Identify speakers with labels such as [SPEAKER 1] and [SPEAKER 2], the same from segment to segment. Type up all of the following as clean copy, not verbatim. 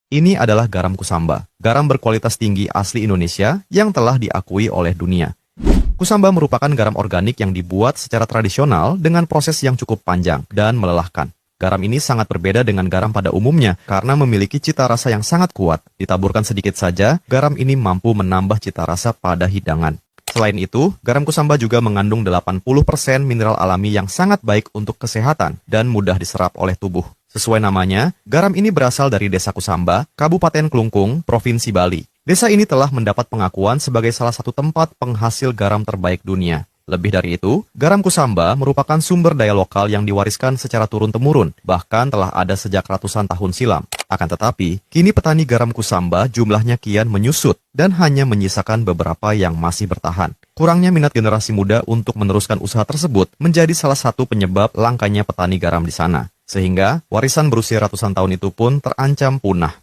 [SPEAKER 1] Ini adalah garam kusamba, garam berkualitas tinggi asli Indonesia yang telah diakui oleh dunia. Kusamba merupakan garam organik yang dibuat secara tradisional dengan proses yang cukup panjang dan melelahkan. Garam ini sangat berbeda dengan garam pada umumnya karena memiliki cita rasa yang sangat kuat. Ditaburkan sedikit saja, garam ini mampu menambah cita rasa pada hidangan. Selain itu, garam kusamba juga mengandung 80% mineral alami yang sangat baik untuk kesehatan dan mudah diserap oleh tubuh. Sesuai namanya, garam ini berasal dari Desa Kusamba, Kabupaten Klungkung, Provinsi Bali. Desa ini telah mendapat pengakuan sebagai salah satu tempat penghasil garam terbaik dunia. Lebih dari itu, garam kusamba merupakan sumber daya lokal yang diwariskan secara turun-temurun, bahkan telah ada sejak ratusan tahun silam. Akan tetapi, kini petani garam kusamba jumlahnya kian menyusut dan hanya menyisakan beberapa yang masih bertahan. Kurangnya minat generasi muda untuk meneruskan usaha tersebut menjadi salah satu penyebab langkanya petani garam di sana. Sehingga, warisan berusia ratusan tahun itu pun terancam punah.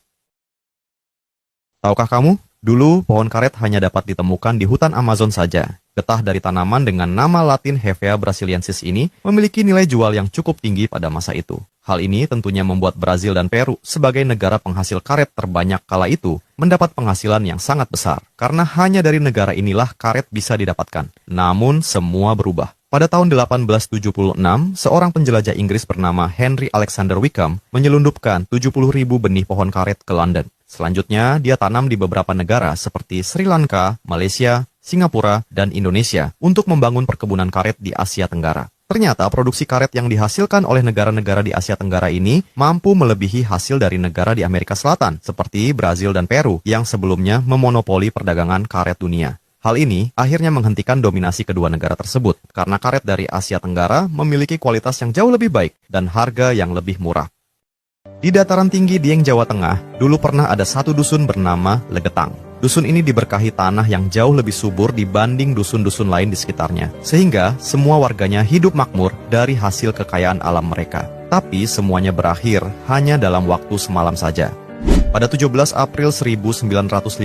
[SPEAKER 1] Tahukah kamu, dulu pohon karet hanya dapat ditemukan di hutan Amazon saja. Getah dari tanaman dengan nama latin Hevea brasiliensis ini memiliki nilai jual yang cukup tinggi pada masa itu. Hal ini tentunya membuat Brazil dan Peru sebagai negara penghasil karet terbanyak kala itu mendapat penghasilan yang sangat besar. Karena hanya dari negara inilah karet bisa didapatkan. Namun semua berubah. Pada tahun 1876, seorang penjelajah Inggris bernama Henry Alexander Wickham menyelundupkan 70.000 benih pohon karet ke London. Selanjutnya, dia tanam di beberapa negara seperti Sri Lanka, Malaysia, Singapura, dan Indonesia untuk membangun perkebunan karet di Asia Tenggara. Ternyata produksi karet yang dihasilkan oleh negara-negara di Asia Tenggara ini mampu melebihi hasil dari negara di Amerika Selatan, seperti Brazil dan Peru yang sebelumnya memonopoli perdagangan karet dunia. Hal ini akhirnya menghentikan dominasi kedua negara tersebut, karena karet dari Asia Tenggara memiliki kualitas yang jauh lebih baik dan harga yang lebih murah. Di dataran tinggi Dieng, Jawa Tengah, dulu pernah ada satu dusun bernama Legetang. Dusun ini diberkahi tanah yang jauh lebih subur dibanding dusun-dusun lain di sekitarnya, sehingga semua warganya hidup makmur dari hasil kekayaan alam mereka. Tapi semuanya berakhir hanya dalam waktu semalam saja. Pada 17 April 1955,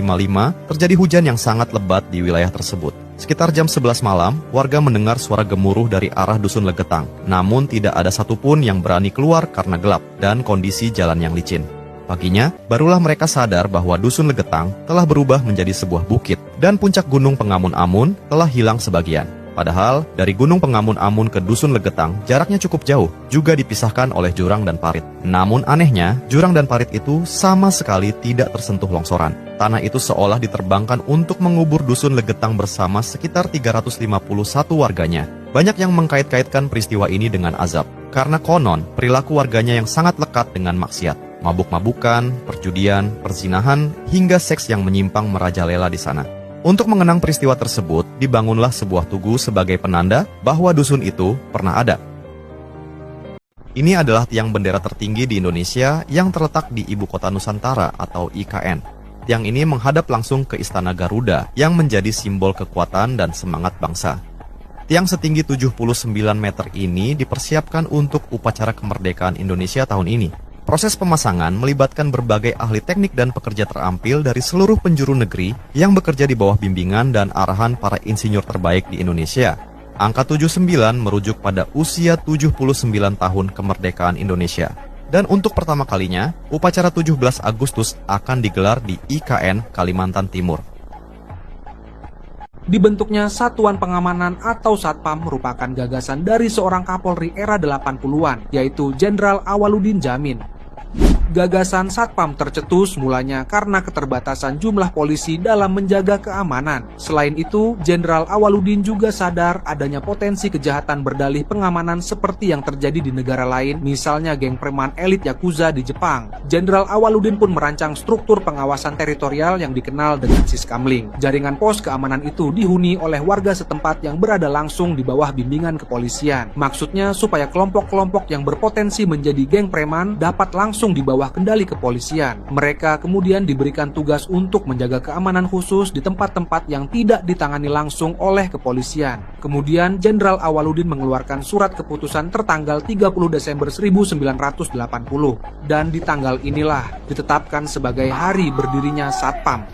[SPEAKER 1] terjadi hujan yang sangat lebat di wilayah tersebut. Sekitar jam 11 malam, warga mendengar suara gemuruh dari arah dusun Legetang. Namun tidak ada satupun yang berani keluar karena gelap dan kondisi jalan yang licin. Paginya, barulah mereka sadar bahwa dusun Legetang telah berubah menjadi sebuah bukit dan puncak gunung Pengamun-Amun telah hilang sebagian. Padahal, dari Gunung Pengamun-Amun ke Dusun Legetang jaraknya cukup jauh, juga dipisahkan oleh jurang dan parit. Namun anehnya, jurang dan parit itu sama sekali tidak tersentuh longsoran. Tanah itu seolah diterbangkan untuk mengubur Dusun Legetang bersama sekitar 351 warganya. Banyak yang mengkait-kaitkan peristiwa ini dengan azab, karena konon perilaku warganya yang sangat lekat dengan maksiat. Mabuk-mabukan, perjudian, perzinahan, hingga seks yang menyimpang merajalela di sana. Untuk mengenang peristiwa tersebut, dibangunlah sebuah tugu sebagai penanda bahwa dusun itu pernah ada. Ini adalah tiang bendera tertinggi di Indonesia yang terletak di Ibu Kota Nusantara atau IKN. Tiang ini menghadap langsung ke Istana Garuda yang menjadi simbol kekuatan dan semangat bangsa. Tiang setinggi 79 meter ini dipersiapkan untuk upacara kemerdekaan Indonesia tahun ini. Proses pemasangan melibatkan berbagai ahli teknik dan pekerja terampil dari seluruh penjuru negeri yang bekerja di bawah bimbingan dan arahan para insinyur terbaik di Indonesia. Angka 79 merujuk pada usia 79 tahun kemerdekaan Indonesia. Dan untuk pertama kalinya, upacara 17 Agustus akan digelar di IKN, Kalimantan Timur.
[SPEAKER 2] Dibentuknya Satuan Pengamanan atau Satpam merupakan gagasan dari seorang Kapolri era 80-an, yaitu Jenderal Awaludin Djamin. Gagasan Satpam tercetus mulanya karena keterbatasan jumlah polisi dalam menjaga keamanan. Selain itu, Jenderal Awaludin juga sadar adanya potensi kejahatan berdalih pengamanan seperti yang terjadi di negara lain, misalnya geng preman elit Yakuza di Jepang. Jenderal Awaludin pun merancang struktur pengawasan teritorial yang dikenal dengan Siskamling. Jaringan pos keamanan itu dihuni oleh warga setempat yang berada langsung di bawah bimbingan kepolisian. Maksudnya supaya kelompok-kelompok yang berpotensi menjadi geng preman dapat langsung di bawah kendali kepolisian. Mereka kemudian diberikan tugas untuk menjaga keamanan khusus di tempat-tempat yang tidak ditangani langsung oleh kepolisian. Kemudian Jenderal Awaludin mengeluarkan surat keputusan tertanggal 30 Desember 1980 dan di tanggal inilah ditetapkan sebagai hari berdirinya Satpam.